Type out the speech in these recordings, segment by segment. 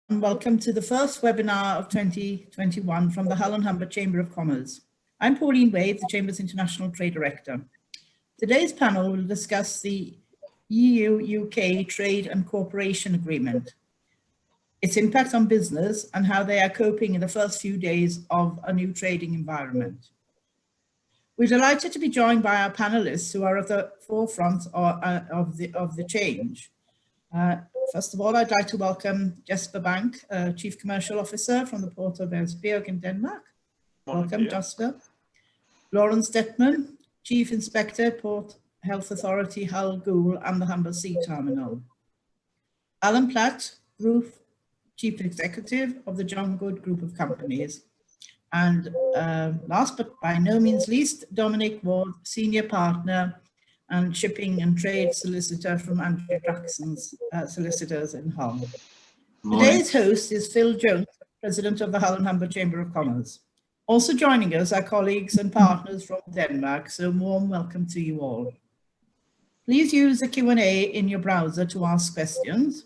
and welcome to the first webinar of 2021 from the Hull and Humber Chamber of Commerce. I'm Pauline Wade, the Chamber's International Trade Director. Today's panel will discuss the EU-UK Trade and Cooperation Agreement, its impact on business and how they are coping in the first few days of a new trading environment. We're delighted to be joined by our panelists who are at the forefront of the change. First of all, I'd like to welcome Jesper Bank, Chief Commercial Officer from the Port of Esbjerg in Denmark. Welcome, Jesper. Lawrence Detman, Chief Inspector, Port Health Authority, Hull, Goole and the Humber Sea Terminal. Alan Platt, Group Chief Executive of the John Good Group of Companies. And last but by no means least, Dominic Ward, Senior Partner and Shipping and Trade Solicitor from Andrew Jackson's Solicitors in Hull. Today's host is Phil Jones, President of the Hull and Humber Chamber of Commerce. Also joining us are colleagues and partners from Denmark, so warm welcome to you all. Please use the Q&A in your browser to ask questions.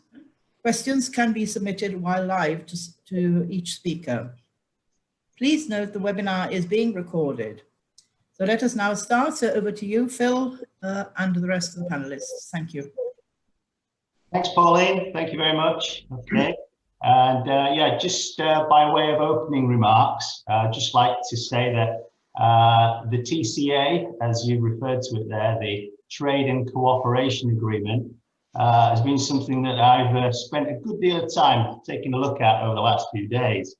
Questions can be submitted while live to each speaker. Please note the webinar is being recorded. So let us now start. So over to you, Phil, and the rest of the panelists. Thank you. Thanks, Pauline. Thank you very much. Okay. And yeah, just by way of opening remarks, I'd just like to say that the TCA, as you referred to it there, the Trade and Cooperation Agreement, has been something that I've spent a good deal of time taking a look at over the last few days.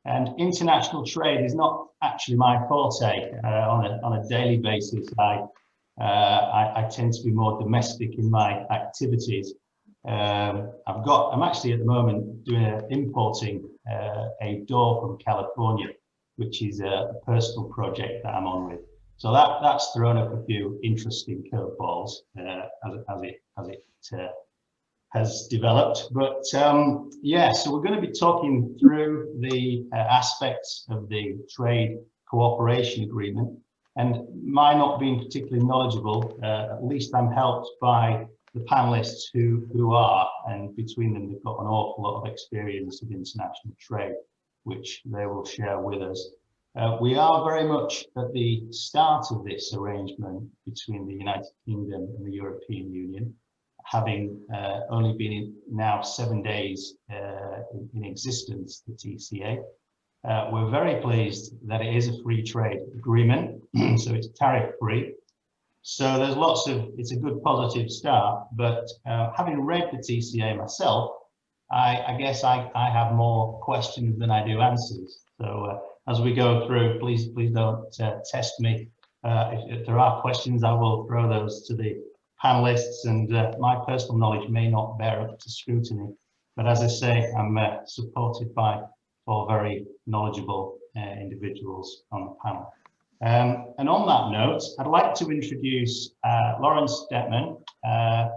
And international trade is not actually my forte on a daily basis. I tend to be more domestic in my activities. I'm actually at the moment doing importing a door from California, which is a personal project that I'm on with. So that's thrown up a few interesting curveballs as it has developed. But yeah, so we're going to be talking through the aspects of the Trade Cooperation Agreement. And my not being particularly knowledgeable, at least I'm helped by the panelists who are, and between them they've got an awful lot of experience of international trade, which they will share with us. We are very much at the start of this arrangement between the United Kingdom and the European Union, having only been in now 7 days in existence, the TCA. We're very pleased that it is a free trade agreement, so it's tariff free. So there's it's a good positive start, but having read the TCA myself, I guess I have more questions than I do answers. So as we go through, please don't test me. If there are questions, I will throw those to the panelists, and my personal knowledge may not bear up to scrutiny. But as I say, I'm supported by 4 very knowledgeable individuals on the panel. And on that note, I'd like to introduce Lawrence Detman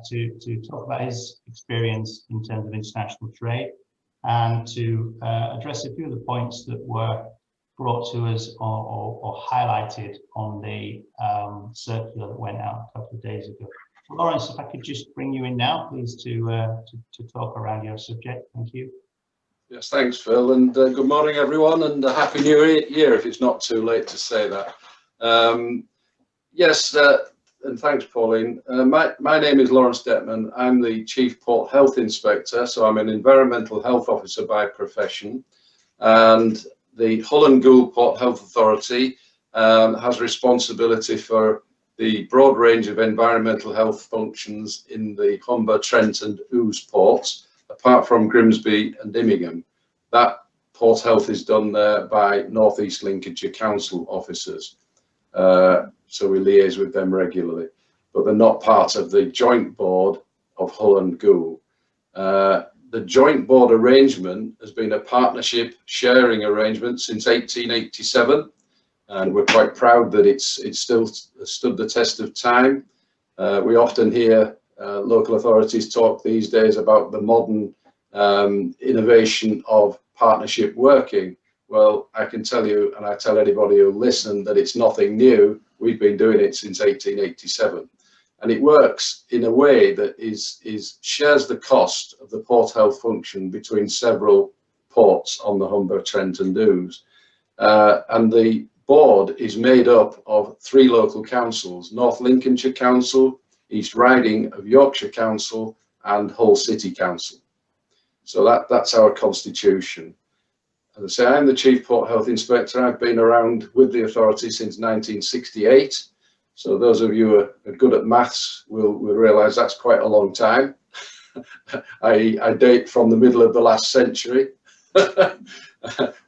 to talk about his experience in terms of international trade and to address a few of the points that were brought to us or highlighted on the circular that went out a couple of days ago. Lawrence, if I could just bring you in now, please, to talk around your subject. Thank you. Yes, thanks, Phil, and good morning, everyone, and a happy new year, if it's not too late to say that. Yes, and thanks, Pauline. My name is Lawrence Detman. I'm the Chief Port Health Inspector, so I'm an Environmental Health Officer by profession, and the Hull and Goole Port Health Authority has responsibility for the broad range of environmental health functions in the Humber, Trent and Ouse ports, apart from Grimsby and Immingham. That port health is done by North East Lincolnshire Council officers. So we liaise with them regularly, but they're not part of the joint board of Hull and Goole. The joint board arrangement has been a partnership sharing arrangement since 1887. And we're quite proud that it's still stood the test of time. We often hear local authorities talk these days about the modern innovation of partnership working. Well, I can tell you, and I tell anybody who listen, that it's nothing new. We've been doing it since 1887. and it works in a way that shares the cost of the port health function between several ports on the Humber, Trent and Doubs. And the board is made up of 3 local councils: North Lincolnshire Council, East Riding of Yorkshire Council and Hull City Council. So that's our constitution. As I say, I'm the Chief Port Health Inspector. I've been around with the authority since 1968. So those of you who are good at maths will realise that's quite a long time. I date from the middle of the last century,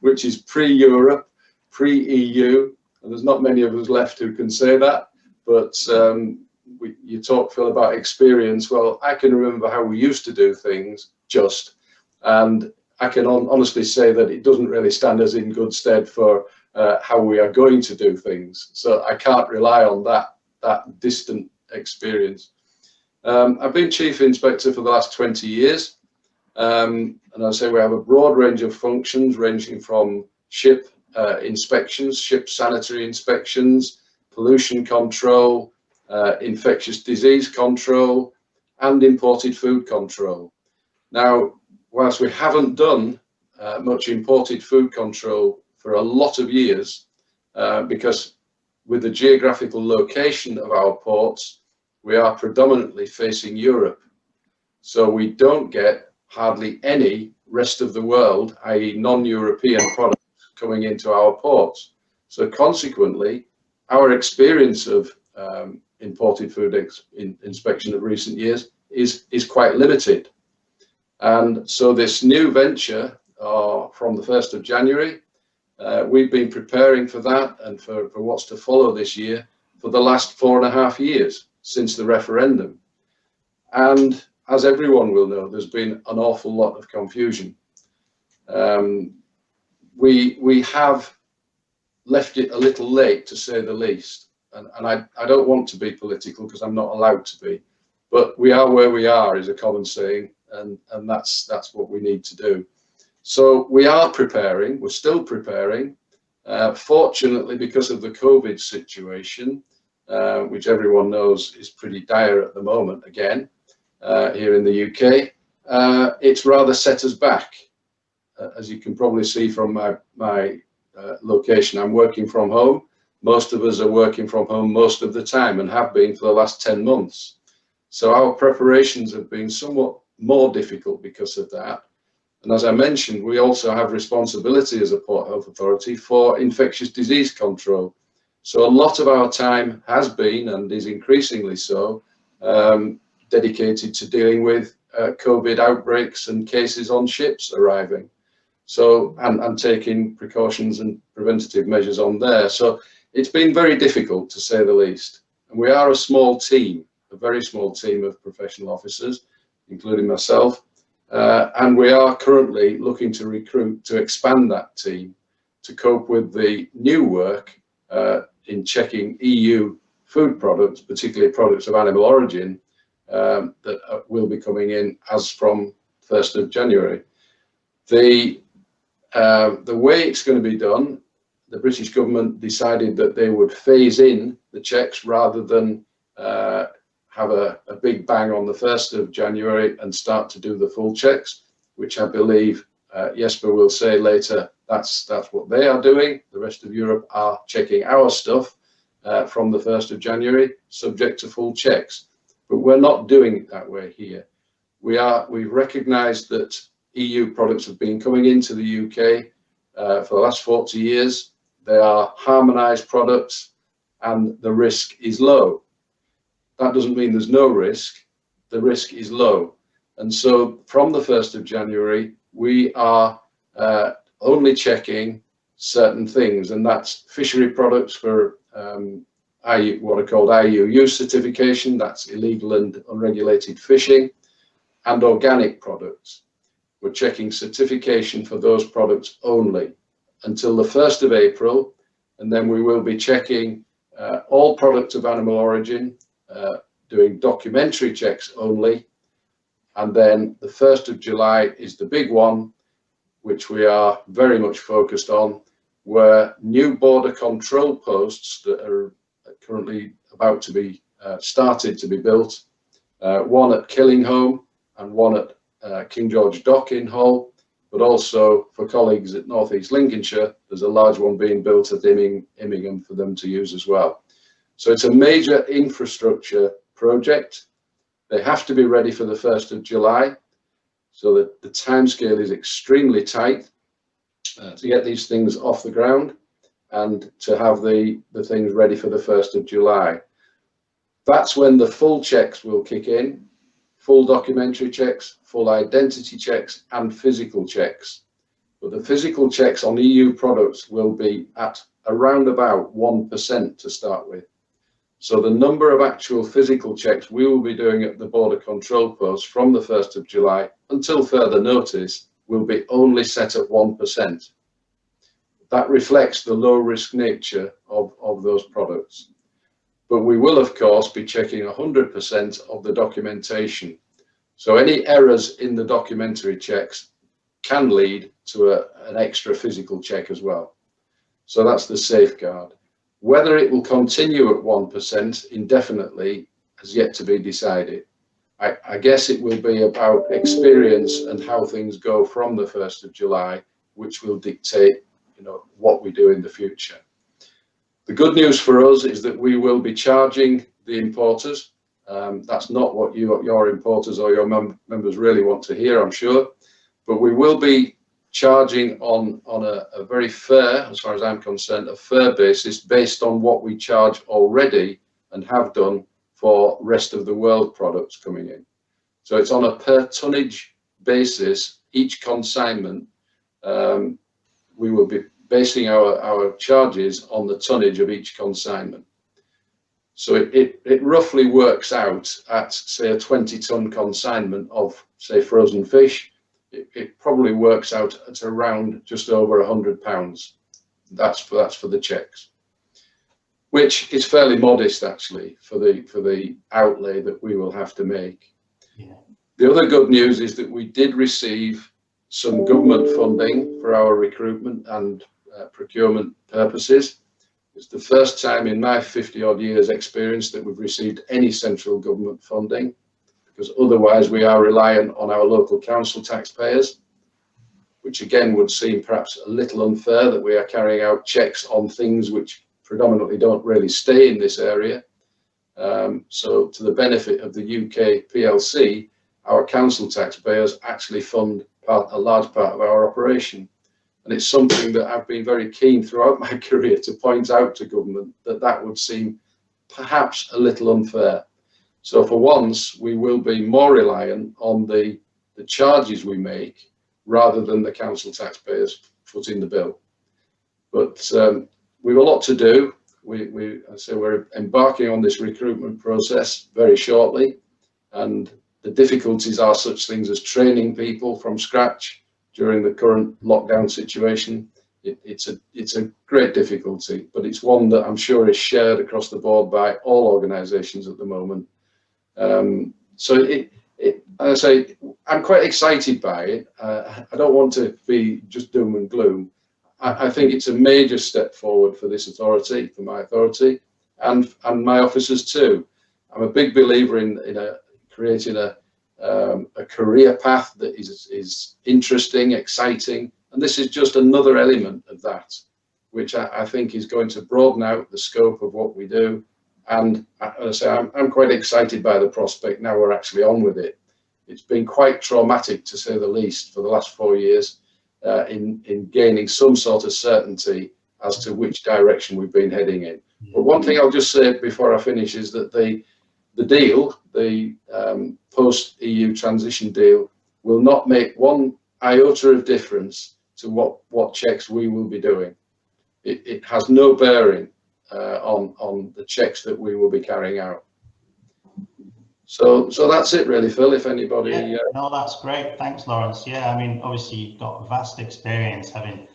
which is pre-Europe, pre-EU, and there's not many of us left who can say that. But you talk, Phil, about experience. Well, I can remember how we used to do things, and I can honestly say that it doesn't really stand us in good stead for how we are going to do things. So I can't rely on that distant experience. I've been Chief Inspector for the last 20 years. And I say we have a broad range of functions ranging from ship inspections, ship sanitary inspections, pollution control, infectious disease control, and imported food control. Now, whilst we haven't done much imported food control for a lot of years, because with the geographical location of our ports, we are predominantly facing Europe. So we don't get hardly any rest of the world, i.e. non-European products coming into our ports. So consequently, our experience of imported food inspection of recent years is quite limited. And so this new venture from the 1st of January, we've been preparing for that and for what's to follow this year for the last 4.5 years since the referendum. And as everyone will know, there's been an awful lot of confusion. We have left it a little late, to say the least. And I don't want to be political because I'm not allowed to be, but we are where we are is a common saying, and that's what we need to do. So we are preparing, we're still preparing. Fortunately, because of the COVID situation, which everyone knows is pretty dire at the moment, again, here in the UK, it's rather set us back. As you can probably see from my location, I'm working from home. Most of us are working from home most of the time and have been for the last 10 months. So our preparations have been somewhat more difficult because of that. And as I mentioned, we also have responsibility as a Port Health Authority for infectious disease control. So a lot of our time has been, and is increasingly so, dedicated to dealing with COVID outbreaks and cases on ships arriving. So, and taking precautions and preventative measures on there. So it's been very difficult, to say the least. And we are a small team, a very small team of professional officers, including myself. And we are currently looking to recruit to expand that team to cope with the new work in checking EU food products, particularly products of animal origin, that will be coming in as from 1st of January. The way it's going to be done, the British government decided that they would phase in the checks rather than have a big bang on the 1st of January and start to do the full checks, which I believe Jesper will say later, that's what they are doing. The rest of Europe are checking our stuff from the 1st of January, subject to full checks. But we're not doing it that way here. We've recognised that EU products have been coming into the UK for the last 40 years. They are harmonised products and the risk is low. That doesn't mean there's no risk. The risk is low. And so from the 1st of January, we are only checking certain things, and that's fishery products for what are called IUU certification, that's illegal and unregulated fishing, and organic products. We're checking certification for those products only until the 1st of April, and then we will be checking all products of animal origin, doing documentary checks only, and then the 1st of July is the big one, which we are very much focused on, where new border control posts that are currently about to be started to be built, one at Killingholme and one at King George Dock in Hull, but also for colleagues at North East Lincolnshire, there's a large one being built at Immingham for them to use as well. So it's a major infrastructure project. They have to be ready for the 1st of July, so that the timescale is extremely tight to get these things off the ground and to have the things ready for the 1st of July. That's when the full checks will kick in, full documentary checks, full identity checks and physical checks. But the physical checks on EU products will be at around about 1% to start with. So the number of actual physical checks we will be doing at the border control post from the 1st of July until further notice will be only set at 1%. That reflects the low risk nature of those products. But we will of course be checking 100% of the documentation. So any errors in the documentary checks can lead to an extra physical check as well. So that's the safeguard. Whether it will continue at 1% indefinitely has yet to be decided. I guess it will be about experience and how things go from the 1st of July, which will dictate, what we do in the future. The good news for us is that we will be charging the importers. That's not what your importers or your members really want to hear, I'm sure, but we will be charging on a very fair, as far as I'm concerned, a fair basis based on what we charge already and have done for rest of the world products coming in. So it's on a per tonnage basis, each consignment. We will be basing our charges on the tonnage of each consignment. So it roughly works out at, say, a 20-ton consignment of, say, frozen fish. It probably works out at around just over £100. That's for the checks, which is fairly modest actually for the outlay that we will have to make. Yeah. The other good news is that we did receive some government funding for our recruitment and procurement purposes. It's the first time in my 50-odd years experience that we've received any central government funding, because otherwise we are reliant on our local council taxpayers, which again would seem perhaps a little unfair that we are carrying out checks on things which predominantly don't really stay in this area. So to the benefit of the UK PLC, our council taxpayers actually fund a large part of our operation. And it's something that I've been very keen throughout my career to point out to government that would seem perhaps a little unfair. So for once, we will be more reliant on the charges we make rather than the council taxpayers footing the bill. But we've a lot to do. We're embarking on this recruitment process very shortly, and the difficulties are such things as training people from scratch during the current lockdown situation. It's a great difficulty, but it's one that I'm sure is shared across the board by all organisations at the moment. So as I say, I'm quite excited by it. I don't want to be just doom and gloom. I think it's a major step forward for this authority, for my authority, and my officers too. I'm a big believer in creating a career path that is interesting, exciting, and this is just another element of that, which I think is going to broaden out the scope of what we do. And as I say, I'm quite excited by the prospect now we're actually on with it. It's been quite traumatic, to say the least, for the last 4 years in gaining some sort of certainty as to which direction we've been heading in. But one thing I'll just say before I finish is that the deal, the post-EU transition deal, will not make one iota of difference to what checks we will be doing. It has no bearing on the checks that we will be carrying out. So that's it really, Phil, if anybody... Yeah, no, that's great. Thanks, Lawrence. Yeah, I mean, obviously you've got vast experience having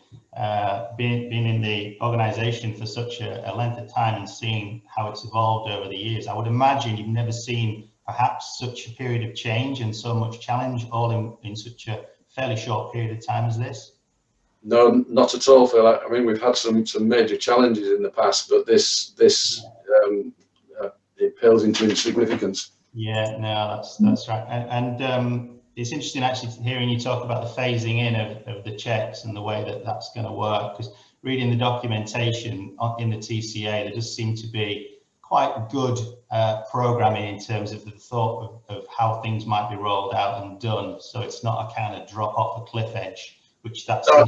been in the organisation for such a length of time and seeing how it's evolved over the years. I would imagine you've never seen perhaps such a period of change and so much challenge all in such a fairly short period of time as this. No, not at all, Phil. I mean, we've had some major challenges in the past, but this it pales into insignificance. Yeah, no, that's right. And it's interesting actually hearing you talk about the phasing in of the checks and the way that that's going to work, because reading the documentation in the TCA, there does seem to be quite good programming in terms of the thought of how things might be rolled out and done. So it's not a kind of drop off a cliff edge, which that's. So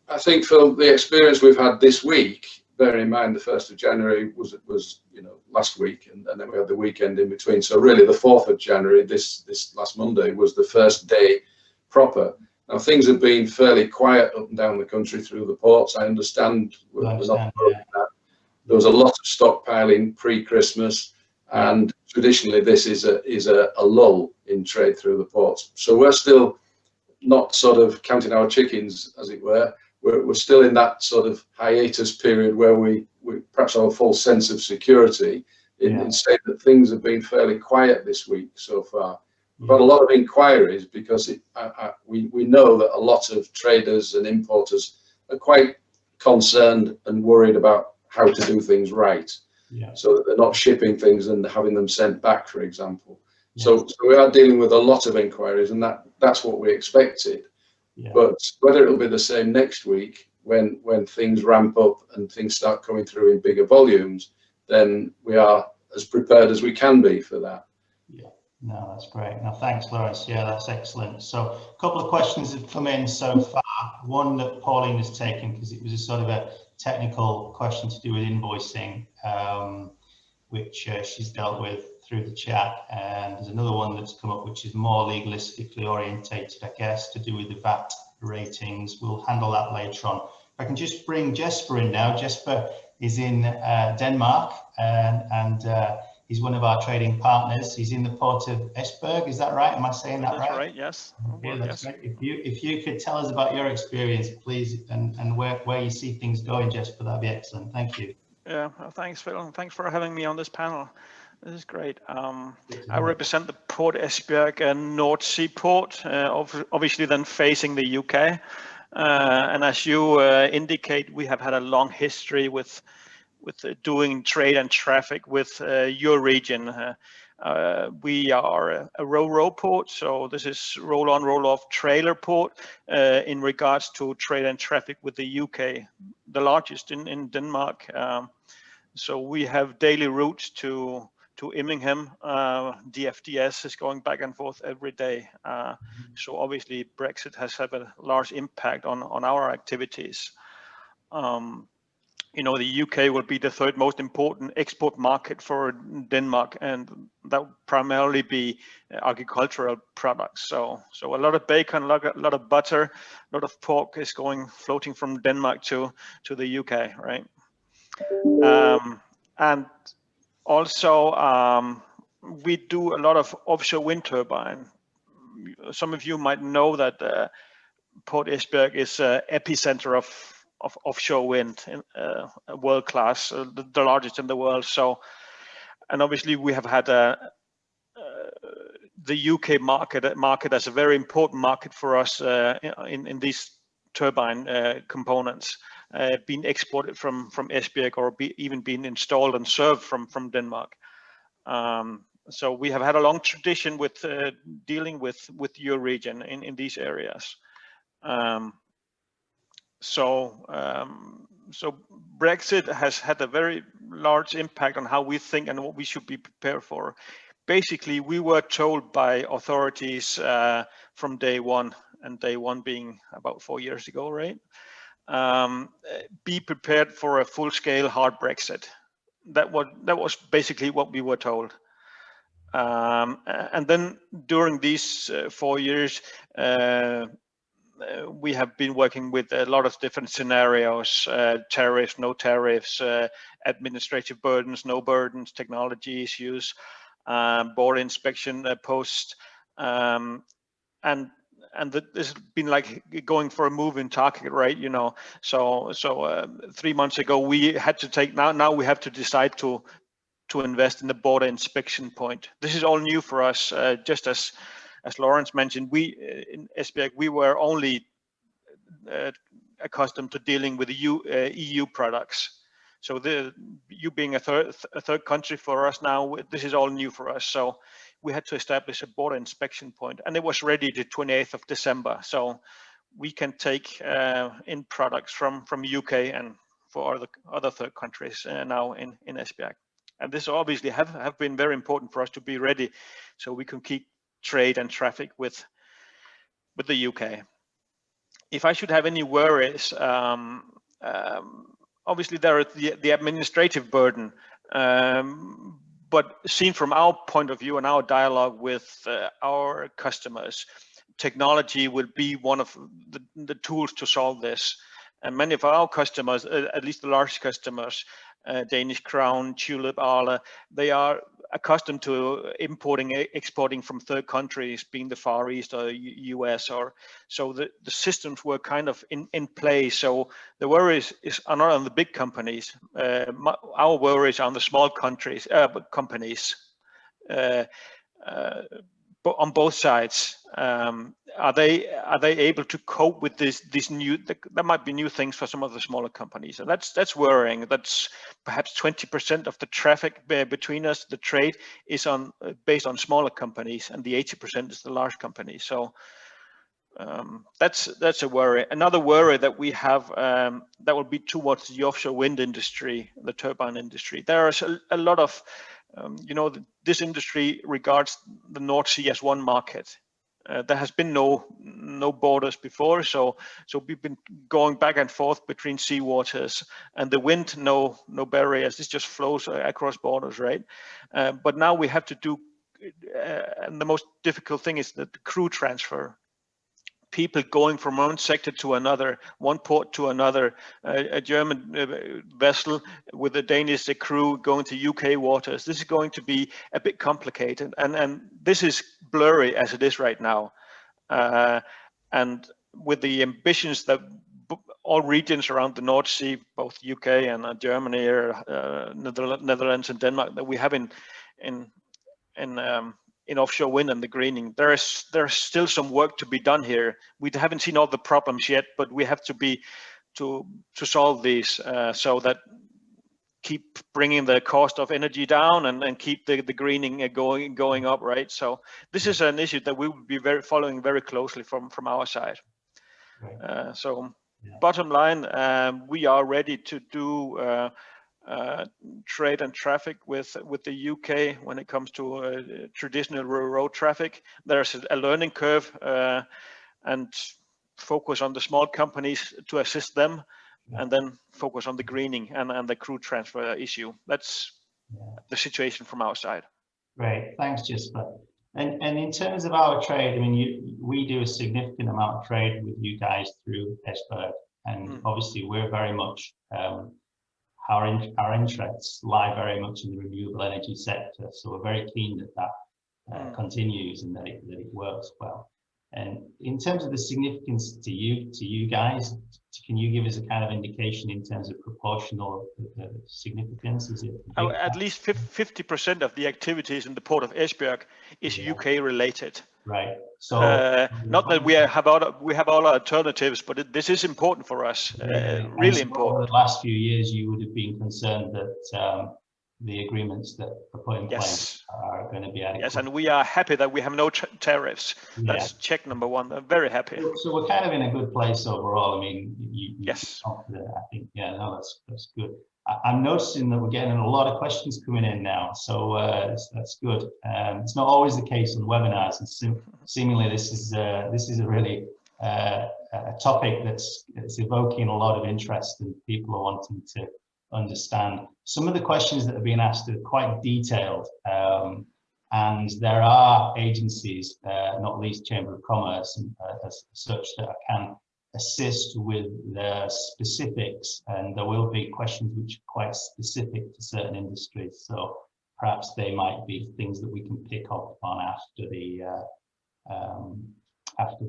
I think for the experience we've had this week, bearing in mind the 1st of January was last week, and then we had the weekend in between. So really the 4th of January, this last Monday, was the first day proper. Now things have been fairly quiet up and down the country through the ports. I understand we're not that. There was a lot of stockpiling pre-Christmas, and traditionally this is a lull in trade through the ports. So we're still not sort of counting our chickens, as it were. We're still in that sort of hiatus period where we perhaps have a false sense of security in saying that things have been fairly quiet this week so far. We've had a lot of inquiries because we know that a lot of traders and importers are quite concerned and worried about how to do things right, so that they're not shipping things and having them sent back, for example. So we are dealing with a lot of inquiries, and that's what we expected. But whether it'll be the same next week when things ramp up and things start coming through in bigger volumes, then we are as prepared as we can be for that. Yeah, no, that's great. No, thanks, Lawrence. Yeah, that's excellent. So a couple of questions have come in so far. One that Pauline has taken, because it was a sort of a technical question to do with invoicing, which she's dealt with through the chat, and there's another one that's come up which is more legalistically orientated, I guess, to do with the VAT ratings. We'll handle that later on. If I can just bring Jesper in now. Jesper is in Denmark, and he's one of our trading partners. He's in the port of Esbjerg, is that right? Am I saying that right? That's right, yes. Yeah, that's great. If you could tell us about your experience, please, and where you see things going, Jesper, that'd be excellent. Thank you. Yeah, thanks, Phil, and thanks for having me on this panel. This is great. I represent the Port Esbjerg and North Sea Port, obviously then facing the UK. And as you indicate, we have had a long history with doing trade and traffic with your region. We are a ro-ro port, so this is roll-on, roll-off trailer port in regards to trade and traffic with the UK, the largest in Denmark. So we have daily routes to Immingham. DFDS is going back and forth every day. So obviously Brexit has had a large impact on our activities. You know, the UK will be the third most important export market for Denmark, and that will primarily be agricultural products. So a lot of bacon, a lot of butter, a lot of pork is floating from Denmark to the UK, right? And also we do a lot of offshore wind turbine. Some of you might know that Port Esbjerg is an epicenter of offshore wind, world class, the largest in the world. So, and obviously we have had the UK market as a very important market for us in these turbine components, being exported from Esbjerg or even being installed and served from Denmark. So we have had a long tradition with dealing with your region in these areas. So Brexit has had a very large impact on how we think and what we should be prepared for. Basically, we were told by authorities from day one, and day one being about 4 years ago, right? Be prepared for a full-scale hard Brexit. That was basically what we were told. And then during these 4 years, we have been working with a lot of different scenarios, tariffs, no tariffs, administrative burdens, no burdens, technology issues, border inspection posts, and this has been like going for a moving target, right? You know, so 3 months ago we had to take, now we have to decide to invest in the border inspection point. This is all new for us, just as Lawrence mentioned. We in Esbjerg, we were only accustomed to dealing with EU products. So you being a third country for us now, this is all new for us. So we had to establish a border inspection point, and it was ready the 28th of December. So we can take in products from UK and for other third countries now in Esbjerg. And this obviously have been very important for us to be ready, so we can keep trade and traffic with the UK. If I should have any worries, obviously there is the administrative burden, but seen from our point of view and our dialogue with our customers, technology will be one of the tools to solve this. And many of our customers, at least the large customers, Danish Crown, Tulip, Arla, they are accustomed to importing, exporting from third countries, being the Far East or US, or so the systems were kind of in place. So the worries are not on the big companies. Our worries are on the small companies. But on both sides, are they able to cope with these new? There might be new things for some of the smaller companies, and that's worrying. That's perhaps 20% of the traffic between us. The trade is based on smaller companies, and the 80% is the large companies. So that's a worry. Another worry that we have that will be towards the offshore wind industry, the turbine industry. There is a lot of this industry regards the North Sea as one market. There has been no borders before, so we've been going back and forth between sea waters, and the wind, no barriers. This just flows across borders, right? But now we have to do, and the most difficult thing is the crew transfer. People going from one sector to another, one port to another, a German vessel with a Danish crew going to UK waters. This is going to be a bit complicated, and this is blurry as it is right now. And with the ambitions that all regions around the North Sea, both UK and Germany, Netherlands and Denmark, that we have in offshore wind and the greening, there's still some work to be done here. We haven't seen all the problems yet, but we have to solve these so that keep bringing the cost of energy down and keep the greening going up, right? So this is an issue that we will be following very closely from our side. Right. Bottom line, we are ready to do trade and traffic with the UK when it comes to traditional road traffic. There's a learning curve and focus on the small companies to assist them, and then focus on the greening and the crew transfer issue. That's the situation from our side. Great, thanks, Jesper. And in terms of our trade, I mean, we do a significant amount of trade with you guys through Esbjerg, and obviously we're very much our interests lie very much in the renewable energy sector, so we're very keen that continues and that it works well. And in terms of the significance to you guys, can you give us a kind of indication in terms of proportional significance? Is it at least 50% of the activities in the port of Esbjerg is UK related? Right. So not that we have all alternatives, but this is important for us. Really important. Over the last few years, you would have been concerned that the agreements that are put in place are going to be adequate. Yes, and we are happy that we have no tariffs. That's check number one. I'm very happy. So we're kind of in a good place overall. I mean, yes. I think, that's good. I'm noticing that we're getting a lot of questions coming in now, so that's good. It's not always the case on webinars, and seemingly this is a really a topic that's evoking a lot of interest, and people are wanting to understand. Some of the questions that are being asked are quite detailed, and there are agencies, not least Chamber of Commerce, as such, that can assist with the specifics, and there will be questions which are quite specific to certain industries, so perhaps they might be things that we can pick up on after the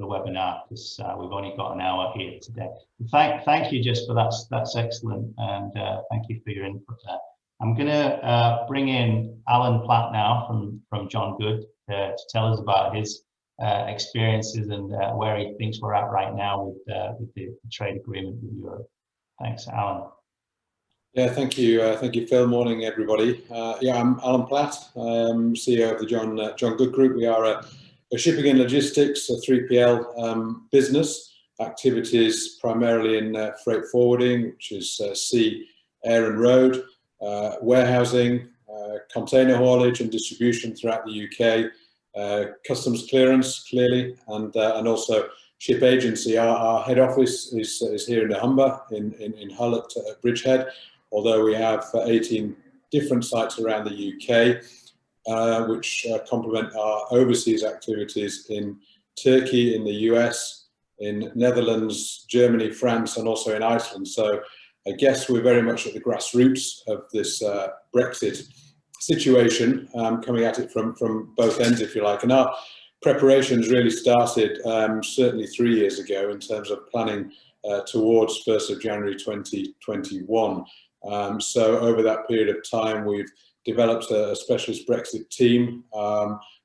webinar, because we've only got an hour here today. Thank you, Jesper, that's excellent, and thank you for your input there. I'm going to bring in Alan Platt now from John Good to tell us about his experiences and where he thinks we're at right now with the trade agreement with Europe. Thanks, Alan. Yeah, thank you, Phil. Morning, everybody. Yeah, I'm Alan Platt, CEO of the John Good Group. We are a shipping and logistics, a 3PL business. Activities primarily in freight forwarding, which is sea, air, and road, warehousing, container haulage and distribution throughout the UK, customs clearance, clearly, and also ship agency. Our head office is here in the Humber in Hull at Bridgehead. Although we have 18 different sites around the UK, which complement our overseas activities in Turkey, in the US, in Netherlands, Germany, France, and also in Iceland. So I guess we're very much at the grassroots of this Brexit situation, coming at it from both ends, if you like. And our preparations really started certainly 3 years ago in terms of planning towards 1st of January 2021. So over that period of time, we've developed a specialist Brexit team,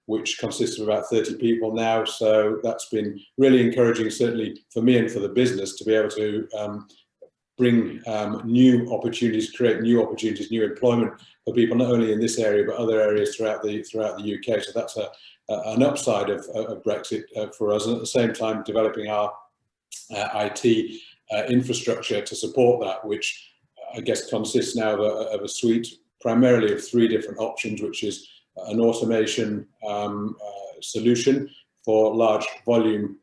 which consists of about 30 people now. So that's been really encouraging, certainly for me and for the business, to be able to bring new opportunities, create new opportunities, new employment for people, not only in this area, but other areas throughout the UK. So that's an upside of Brexit for us. And at the same time, developing our IT infrastructure to support that, which I guess consists now of a suite primarily of 3 different options, which is an automation solution for large volume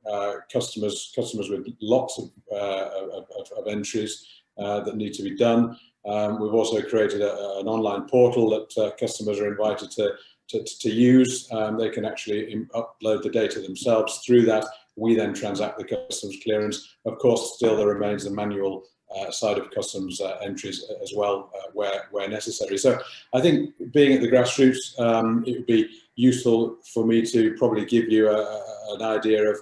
customers with lots of entries that need to be done. We've also created an online portal that customers are invited to use. They can actually upload the data themselves. Through that, we then transact the customs clearance. Of course, still there remains the manual side of customs entries as well, where necessary. So I think being at the grassroots, it would be useful for me to probably give you an idea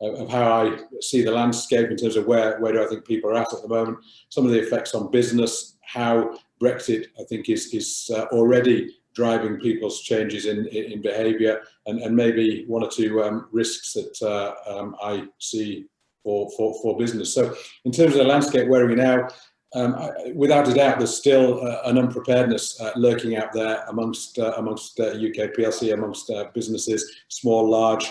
of how I see the landscape in terms of where do I think people are at the moment, some of the effects on business, how Brexit I think is already driving people's changes in behaviour, and maybe 1 or 2 risks that I see for business. So in terms of the landscape, where are we now? Without a doubt, there's still an unpreparedness lurking out there amongst UK PLC, amongst businesses, small, large.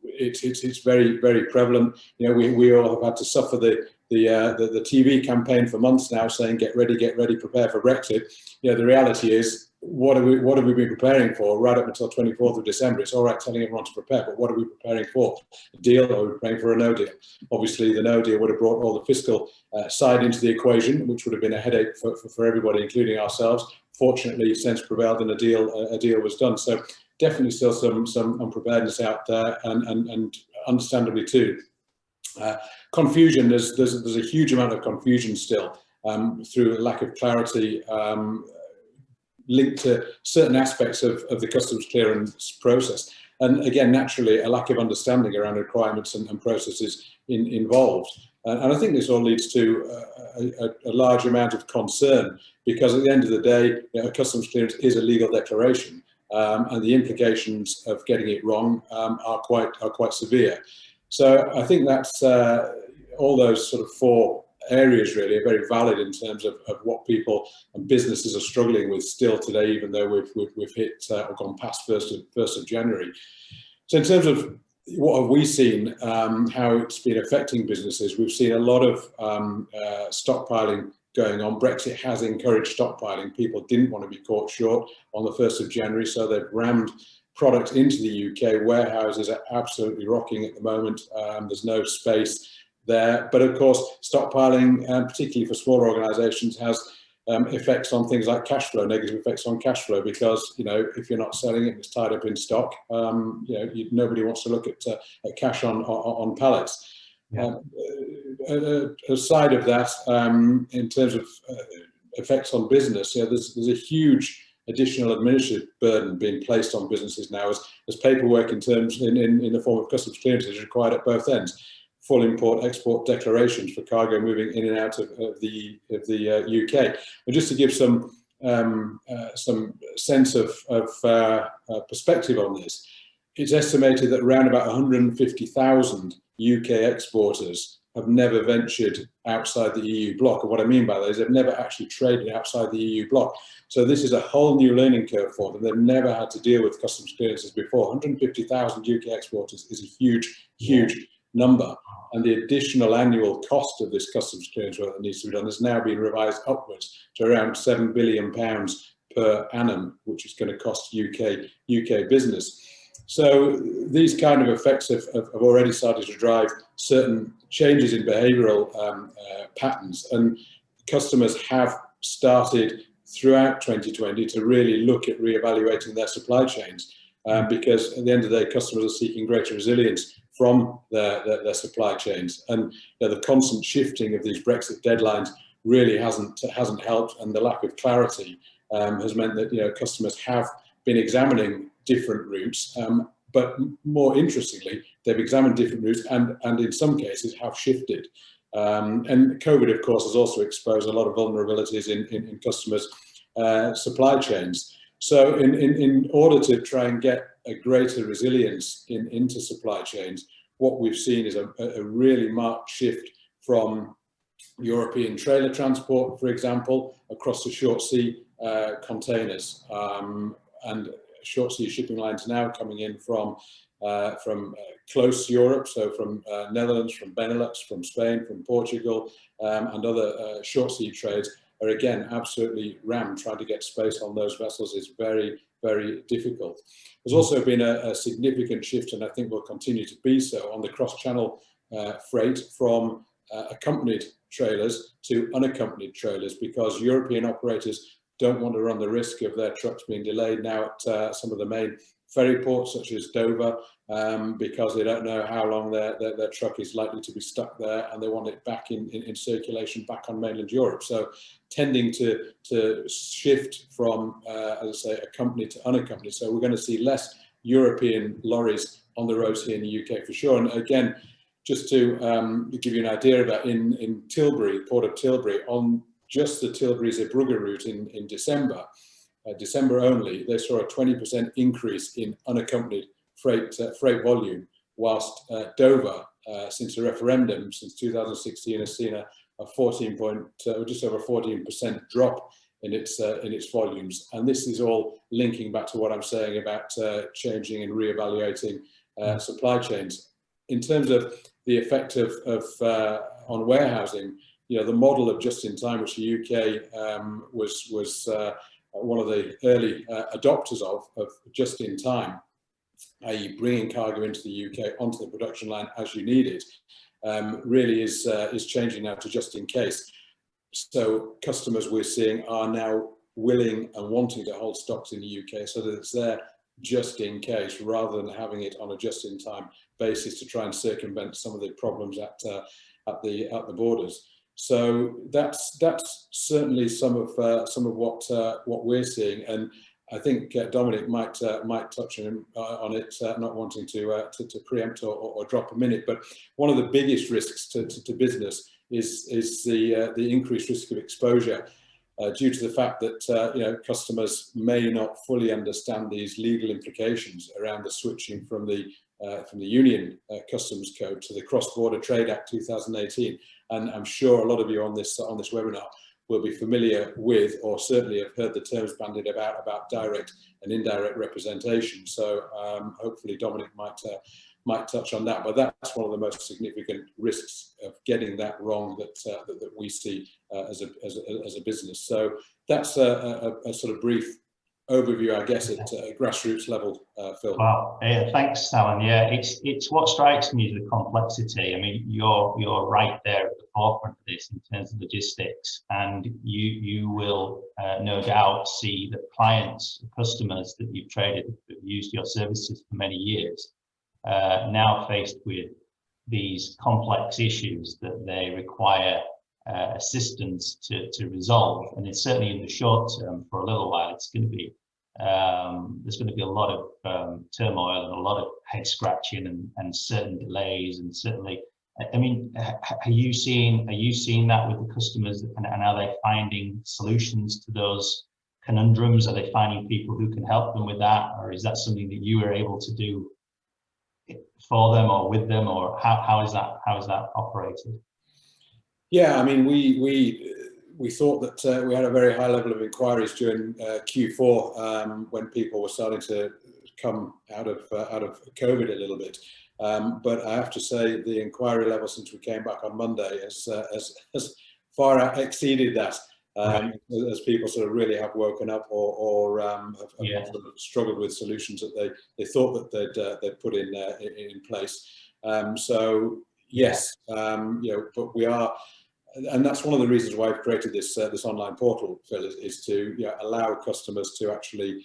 It's very, very prevalent. You know, we all have had to suffer the TV campaign for months now, saying get ready, prepare for Brexit. You know, the reality is, what have we been preparing for right up until 24th of December? It's all right telling everyone to prepare, but what are we preparing for? A deal, or are we preparing for a no deal? Obviously, the no deal would have brought all the fiscal side into the equation, which would have been a headache for everybody, including ourselves. Fortunately, sense prevailed and a deal was done. So definitely still some unpreparedness out there, and understandably too. Confusion, there's a huge amount of confusion still through a lack of clarity linked to certain aspects of the customs clearance process. And again, naturally, a lack of understanding around requirements and processes involved. And I think this all leads to a large amount of concern, because at the end of the day, you know, customs clearance is a legal declaration, and the implications of getting it wrong are quite severe. So I think that's all those sort of 4 areas really are very valid in terms of what people and businesses are struggling with still today, even though we've hit or gone past 1st of January. So in terms of what have we seen, how it's been affecting businesses, we've seen a lot of stockpiling going on. Brexit has encouraged stockpiling. People didn't want to be caught short on the 1st of January, so they've rammed product into the UK. Warehouses are absolutely rocking at the moment. There's no space there. But of course, stockpiling, particularly for smaller organisations, has effects on things like cash flow, negative effects on cash flow, because, you know, if you're not selling it, it's tied up in stock. You know, nobody wants to look at cash on pallets. Yeah. Aside of that, in terms of effects on business, you know, there's a huge additional administrative burden being placed on businesses now as paperwork in the form of customs clearance is required at both ends. Full import-export declarations for cargo moving in and out of the UK. And just to give some sense of perspective on this, it's estimated that around about 150,000 UK exporters have never ventured outside the EU bloc. And what I mean by that is they've never actually traded outside the EU bloc. So this is a whole new learning curve for them. They've never had to deal with customs clearances before. 150,000 UK exporters is a huge, huge number. And the additional annual cost of this customs clearance work that needs to be done has now been revised upwards to around £7 billion per annum, which is going to cost UK business. So these kind of effects have already started to drive certain changes in behavioural patterns, and customers have started throughout 2020 to really look at re-evaluating their supply chains, because at the end of the day, customers are seeking greater resilience from their supply chains, and the constant shifting of these Brexit deadlines really hasn't helped, and the lack of clarity has meant that customers have been examining different routes, but more interestingly, they've examined different routes and in some cases have shifted. And COVID, of course, has also exposed a lot of vulnerabilities in customers' supply chains. So in order to try and get a greater resilience into supply chains, what we've seen is a really marked shift from European trailer transport, for example, across the short sea containers, and short sea shipping lines now coming in from close Europe, so from Netherlands, from Benelux, from Spain, from Portugal, and other short sea trades are again absolutely rammed. Trying to get space on those vessels is very, very difficult. There's also been a significant shift, and I think will continue to be so, on the cross-channel freight from accompanied trailers to unaccompanied trailers, because European operators don't want to run the risk of their trucks being delayed now at some of the main ferry ports, such as Dover, because they don't know how long their truck is likely to be stuck there, and they want it back in circulation back on mainland Europe. So tending to shift from, as I say, accompanied to unaccompanied. So we're going to see less European lorries on the roads here in the UK for sure. And again, just to give you an idea about in Tilbury, Port of Tilbury, on just the Tilbury-Zeebrugge route in December only, they saw a 20% increase in unaccompanied freight volume, whilst Dover, since the referendum, since 2016, has seen a just over 14% drop in its volumes. And this is all linking back to what I'm saying about changing and re-evaluating supply chains. In terms of the effect on warehousing, the model of just-in-time, which the UK was one of the early adopters of just-in-time, i.e. bringing cargo into the UK onto the production line as you need it, really is changing now to just-in-case. So customers we're seeing are now willing and wanting to hold stocks in the UK so that it's there just in case, rather than having it on a just-in-time basis to try and circumvent some of the problems at the borders. So that's certainly some of what we're seeing, and I think Dominic might touch on it, not wanting to preempt or drop a minute. But one of the biggest risks to business is the increased risk of exposure due to the fact that customers may not fully understand these legal implications around the switching from the Union Customs Code to the Cross-Border Trade Act 2018. And I'm sure a lot of you on this webinar will be familiar with, or certainly have heard the terms bandied about direct and indirect representation. So hopefully Dominic might touch on that. But that's one of the most significant risks of getting that wrong that we see as a business. So that's a sort of brief overview, I guess, at grassroots level, Phil. Wow, thanks, Alan. Yeah, it's what strikes me is the complexity. I mean, you're right there at the forefront of this in terms of logistics, and you will no doubt see that clients, customers that you've traded, that have used your services for many years, now faced with these complex issues that they require assistance to resolve. And it's certainly in the short term, for a little while, it's going to be there's going to be a lot of turmoil and a lot of head scratching and certain delays, and certainly, I mean, are you seeing that with the customers, and are they finding solutions to those conundrums? Are they finding people who can help them with that, or is that something that you were able to do for them or with them, or how is that operated? Yeah, I mean, we thought that we had a very high level of inquiries during Q4 when people were starting to come out of COVID a little bit. But I have to say the inquiry level since we came back on Monday has far exceeded that. As people sort of really have woken up or have sort of struggled with solutions that they thought that they'd put in place. So yes, but we are, and that's one of the reasons why I've created this online portal, Phil, is to allow customers to actually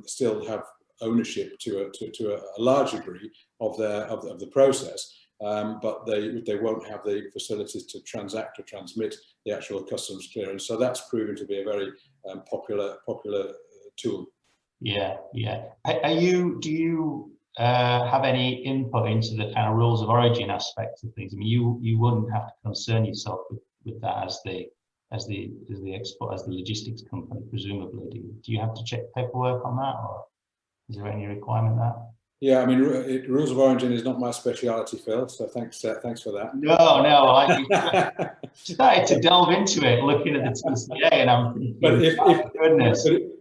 still have ownership to a large degree of the process. But they won't have the facilities to transact or transmit the actual customs clearance. So that's proven to be a very popular tool. Yeah. Do you have any input into the kind of rules of origin aspect of things? I mean, you wouldn't have to concern yourself with that as the logistics company, presumably. Do you have to check paperwork on that, or is there any requirement that? Yeah, I mean, rules of origin is not my speciality, Phil. So thanks for that. No, I started to delve into it, looking at the TCA, and I'm thinking,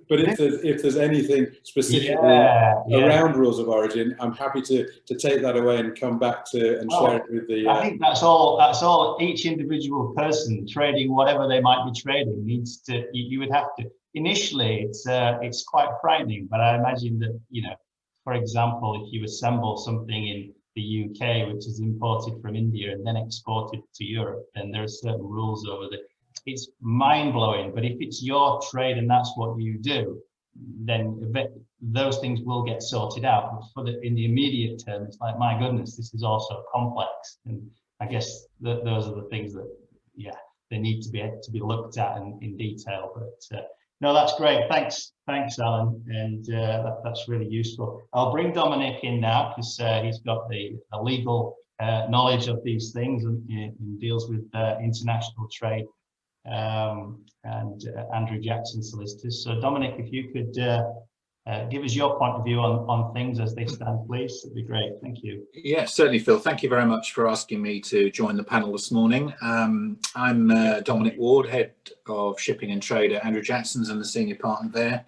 But if there's anything specifically around rules of origin, I'm happy to take that away and come back to and share it with the. I think that's all. Each individual person trading whatever they might be trading needs to. You would have to. Initially, it's quite frightening, but I imagine that, for example, if you assemble something in the UK, which is imported from India and then exported to Europe, then there are certain rules over there. It's mind-blowing, but if it's your trade and that's what you do, then those things will get sorted out. But in the immediate term, it's like, my goodness, this is also complex. And I guess those are the things that, they need to be looked at in detail. But no, that's great. Thanks, Alan, and that's really useful. I'll bring Dominic in now because he's got the legal knowledge of these things and deals with international trade. And Andrew Jackson solicitors. So Dominic, if you could give us your point of view on things as they stand, please, that'd be great. Thank you. Yeah, certainly, Phil. Thank you very much for asking me to join the panel this morning. I'm Dominic Ward, Head of Shipping and Trade at Andrew Jackson's and the Senior Partner there.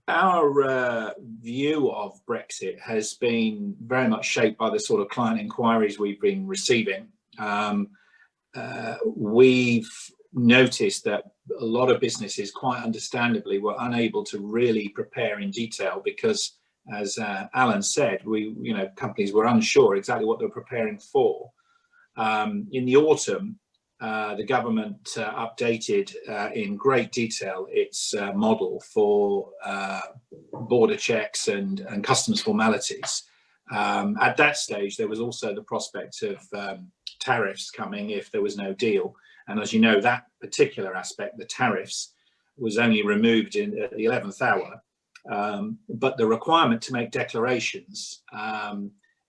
Our view of Brexit has been very much shaped by the sort of client inquiries we've been receiving. We've noticed that a lot of businesses, quite understandably, were unable to really prepare in detail because, as Alan said, companies were unsure exactly what they were preparing for. In the autumn, the government updated in great detail its model for border checks and customs formalities. At that stage, there was also the prospect of tariffs coming if there was no deal. And as you know, that particular aspect, the tariffs, was only removed at the 11th hour. But the requirement to make declarations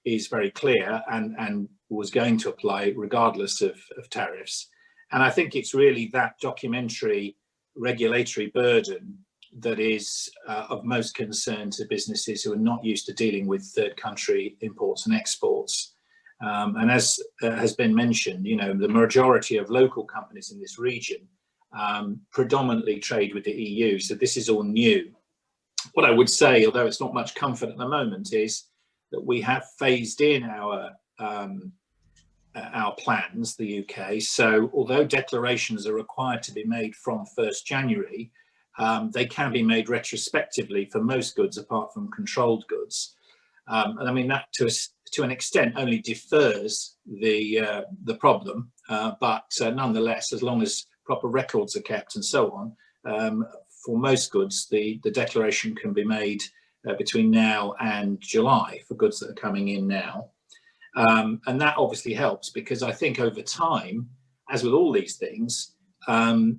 is very clear and was going to apply regardless of tariffs. And I think it's really that documentary regulatory burden that is of most concern to businesses who are not used to dealing with third country imports and exports. And as has been mentioned, the majority of local companies in this region predominantly trade with the EU. So this is all new. What I would say, although it's not much comfort at the moment, is that we have phased in our plans, the UK. So although declarations are required to be made from 1st January, they can be made retrospectively for most goods apart from controlled goods. And I mean, that to an extent only defers the problem, but nonetheless, as long as proper records are kept and so on, for most goods, the declaration can be made between now and July for goods that are coming in now. And that obviously helps because I think over time, as with all these things,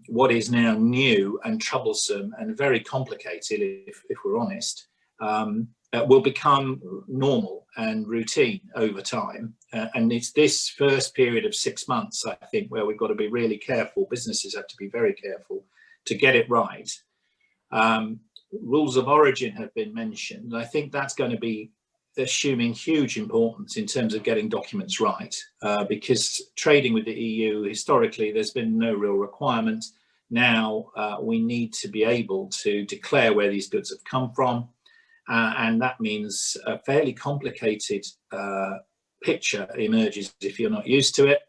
what is now new and troublesome and very complicated, if we're honest, will become normal and routine over time. And it's this first period of 6 months, I think, where we've got to be really careful. Businesses have to be very careful to get it right. Rules of origin have been mentioned. I think that's going to be assuming huge importance in terms of getting documents right, because trading with the EU, historically, there's been no real requirement. Now we need to be able to declare where these goods have come from, and that means a fairly complicated picture emerges if you're not used to it.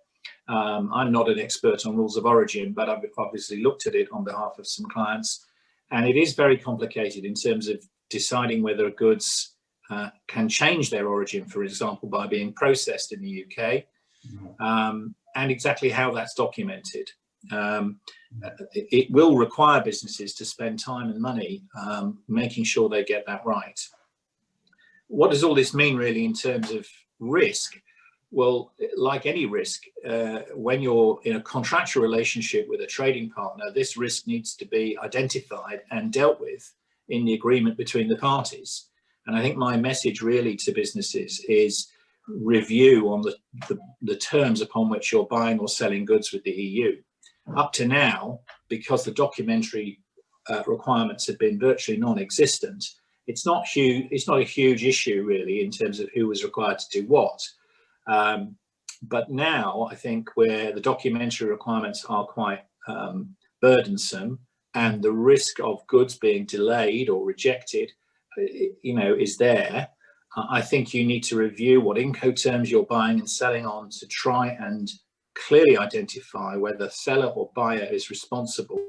I'm not an expert on rules of origin, but I've obviously looked at it on behalf of some clients, and it is very complicated in terms of deciding whether goods can change their origin, for example, by being processed in the UK, and exactly how that's documented. It will require businesses to spend time and money making sure they get that right. What does all this mean really in terms of risk? Well, like any risk, when you're in a contractual relationship with a trading partner, this risk needs to be identified and dealt with in the agreement between the parties. And I think my message really to businesses is review on the terms upon which you're buying or selling goods with the EU. Up to now, because the documentary requirements have been virtually non-existent, it's not a huge issue really in terms of who was required to do what. But now I think where the documentary requirements are quite burdensome, and the risk of goods being delayed or rejected, is there. I think you need to review what Incoterms you're buying and selling on to try and clearly identify whether seller or buyer is responsible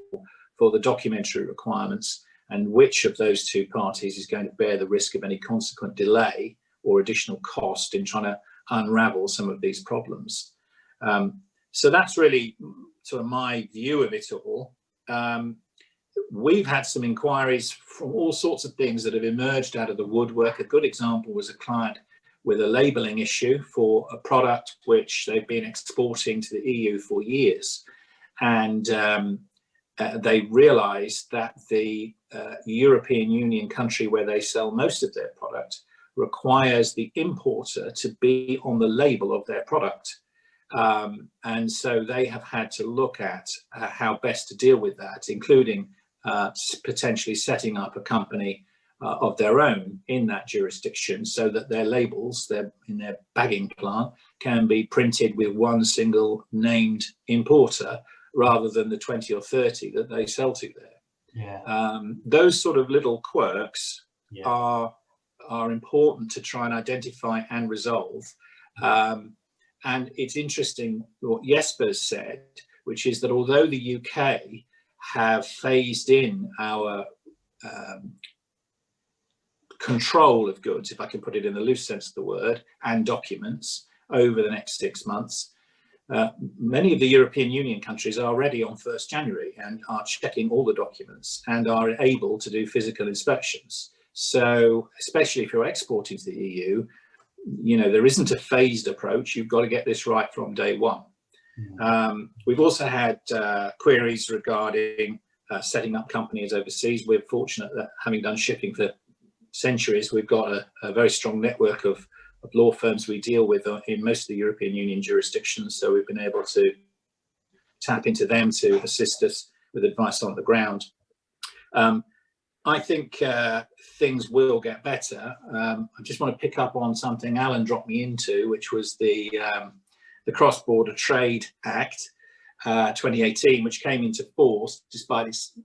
for the documentary requirements, and which of those two parties is going to bear the risk of any consequent delay or additional cost in trying to unravel some of these problems. So that's really sort of my view of it all. We've had some inquiries from all sorts of things that have emerged out of the woodwork. A good example was a client with a labelling issue for a product which they've been exporting to the EU for years. And they realised that the European Union country where they sell most of their product requires the importer to be on the label of their product. And so they have had to look at how best to deal with that, including potentially setting up a company of their own in that jurisdiction, so that their labels in their bagging plant can be printed with one single named importer rather than the 20 or 30 that they sell to there. Yeah. Those sort of little quirks are important to try and identify and resolve. And it's interesting what Jesper said, which is that although the UK have phased in our control of goods, if I can put it in the loose sense of the word, and documents over the next 6 months, many of the European Union countries are already on 1st January and are checking all the documents and are able to do physical inspections. So especially if you're exporting to the EU, there isn't a phased approach. You've got to get this right from day one. We've also had queries regarding setting up companies overseas. We're fortunate that, having done shipping for centuries, we've got a very strong network of law firms we deal with in most of the European Union jurisdictions. So we've been able to tap into them to assist us with advice on the ground. I think things will get better. I just want to pick up on something Alan dropped me into, which was the Cross-Border Trade Act 2018, which came into force despite its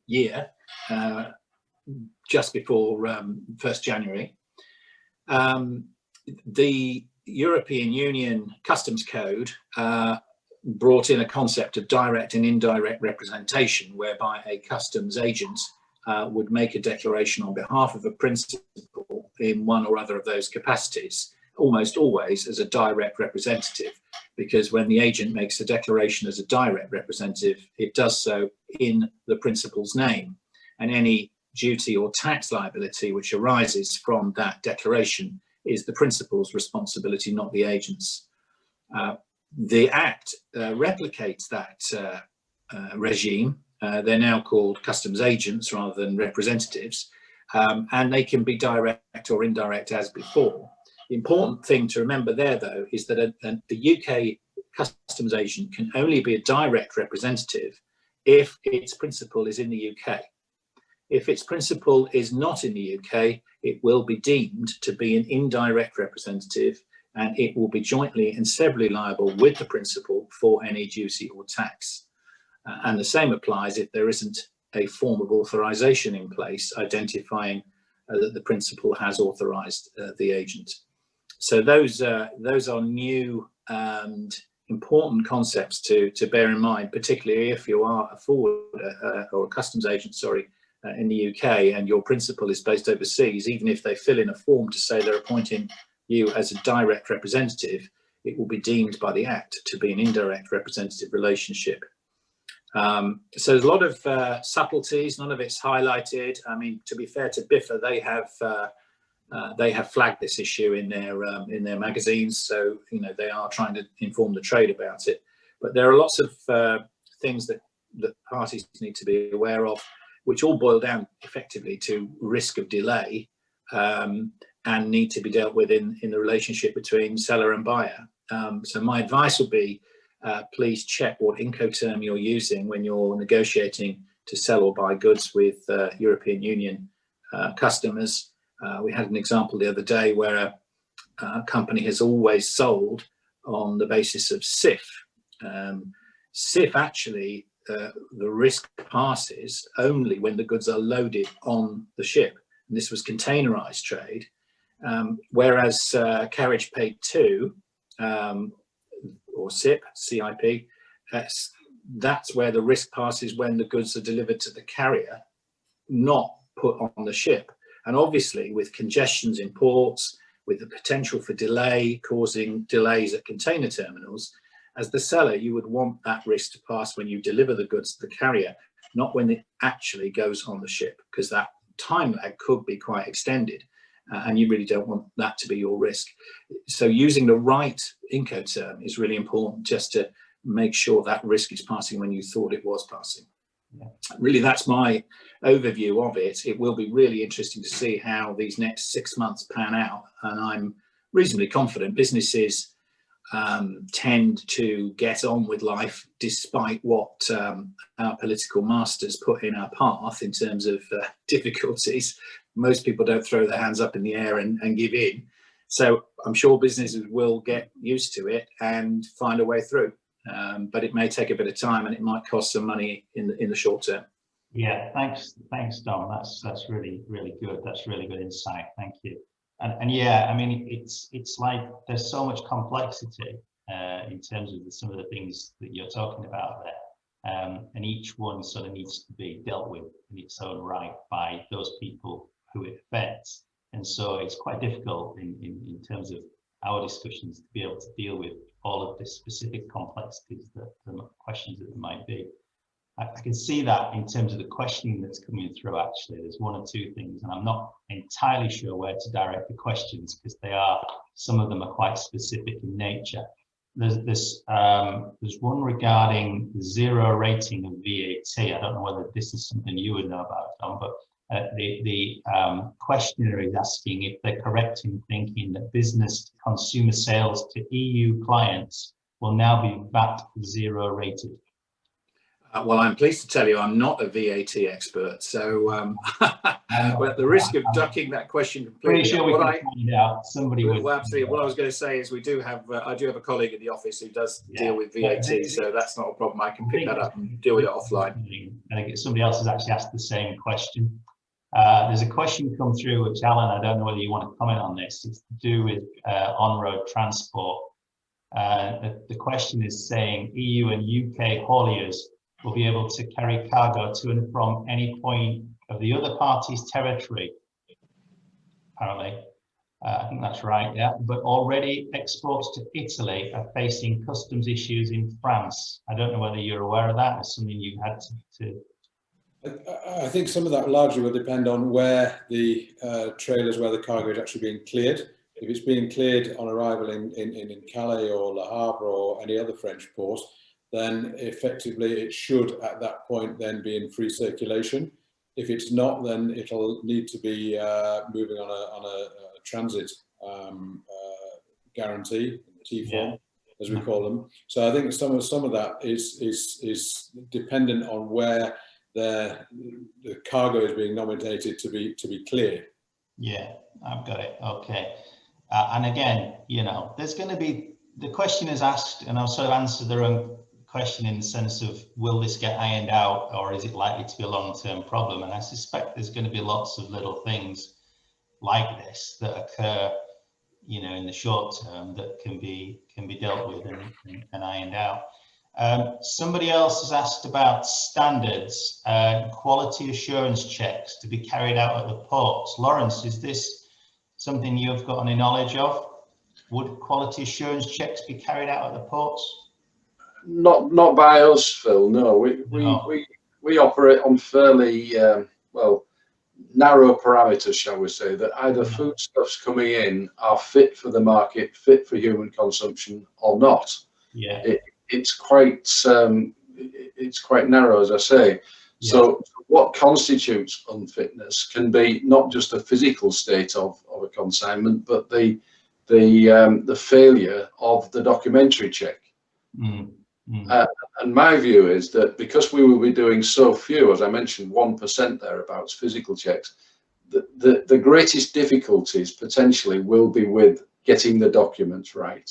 year, just before 1st January. The European Union Customs Code brought in a concept of direct and indirect representation, whereby a customs agent would make a declaration on behalf of a principal in one or other of those capacities, almost always as a direct representative, because when the agent makes a declaration as a direct representative, it does so in the principal's name, and any duty or tax liability which arises from that declaration is the principal's responsibility, not the agent's. The Act replicates that regime. They're now called customs agents rather than representatives, and they can be direct or indirect as before. The important thing to remember there, though, is that the UK customs agent can only be a direct representative if its principal is in the UK. If its principal is not in the UK, it will be deemed to be an indirect representative, and it will be jointly and severally liable with the principal for any duty or tax. And the same applies if there isn't a form of authorization in place identifying that the principal has authorized the agent. So those are new and important concepts to bear in mind, particularly if you are a forwarder or a customs agent, in the UK, and your principal is based overseas. Even if they fill in a form to say they're appointing you as a direct representative, it will be deemed by the Act to be an indirect representative relationship. So there's a lot of subtleties. None of it's highlighted. I mean, to be fair to BIFA, they have flagged this issue in their magazines, so they are trying to inform the trade about it. But there are lots of things that parties need to be aware of, which all boil down effectively to risk of delay and need to be dealt with in the relationship between seller and buyer. So my advice would be, please check what Incoterm you're using when you're negotiating to sell or buy goods with European Union customers. We had an example the other day where a company has always sold on the basis of CIF. CIF actually, the risk passes only when the goods are loaded on the ship. And this was containerized trade, whereas carriage paid to, or CIP, CIP, that's where the risk passes when the goods are delivered to the carrier, not put on the ship. And obviously with congestions in ports, with the potential for delay causing delays at container terminals, as the seller, you would want that risk to pass when you deliver the goods to the carrier, not when it actually goes on the ship, because that time lag could be quite extended, and you really don't want that to be your risk. So using the right Incoterm is really important, just to make sure that risk is passing when you thought it was passing. Yeah. Really, that's my overview of it. It will be really interesting to see how these next 6 months pan out, and I'm reasonably confident businesses tend to get on with life despite what our political masters put in our path in terms of difficulties. Most people don't throw their hands up in the air and give in. So I'm sure businesses will get used to it and find a way through. But it may take a bit of time, and it might cost some money in the short term. Yeah, thanks, Dom. That's really good. That's really good insight. Thank you. And yeah, I mean, it's like there's so much complexity in terms of some of the things that you're talking about there, and each one sort of needs to be dealt with in its own right by those people who it affects. And so it's quite difficult in terms of our discussions to be able to deal with all of the specific complexities, the questions that there might be. I can see that in terms of the questioning that's coming through. Actually, there's one or two things, and I'm not entirely sure where to direct the questions, because some of them are quite specific in nature. There's one regarding the zero rating of VAT. I don't know whether this is something you would know about, Tom, but the questioner is asking if they're correct in thinking that business consumer sales to EU clients will now be VAT zero rated. Well, I'm pleased to tell you I'm not a VAT expert, so but at the risk of ducking that question completely, pretty sure we can find out. Somebody would. Well, absolutely. What I was going to say is I do have a colleague in the office who does deal with VAT, so that's not a problem. I can pick that up and deal with it offline. I think somebody else has actually asked the same question. There's a question come through, which Alan, I don't know whether you want to comment on this. It's to do with on-road transport. The question is saying EU and UK hauliers will be able to carry cargo to and from any point of the other party's territory, apparently. I think that's right, yeah. But already exports to Italy are facing customs issues in France. I don't know whether you're aware of that. It's something you had to... I think some of that largely will depend on where the trailers, where the cargo is actually being cleared. If it's being cleared on arrival in Calais or Le Havre or any other French port, then effectively it should at that point then be in free circulation. If it's not, then it'll need to be moving on a transit guarantee, T form, as we call them. So I think some of that is dependent on where the cargo is being nominated to be clear. Yeah, I've got it. Okay. And again, you know, there's going to be, the question is asked, and I'll sort of answer their own question in the sense of, will this get ironed out, or is it likely to be a long-term problem? And I suspect there's going to be lots of little things like this that occur, you know, in the short term that can be dealt with and ironed out. Somebody else has asked about standards, quality assurance checks to be carried out at the ports. Lawrence, is this something you've got any knowledge of? Would quality assurance checks be carried out at the ports? Not by us, Phil. No, we operate on fairly well, narrow parameters, shall we say, that either foodstuffs coming in are fit for the market, fit for human consumption, or not. Yeah, it's quite narrow, as I say. Yeah. So what constitutes unfitness can be not just a physical state of a consignment, but the failure of the documentary check. And my view is that because we will be doing so few, as I mentioned, 1% thereabouts, physical checks, the greatest difficulties potentially will be with getting the documents right.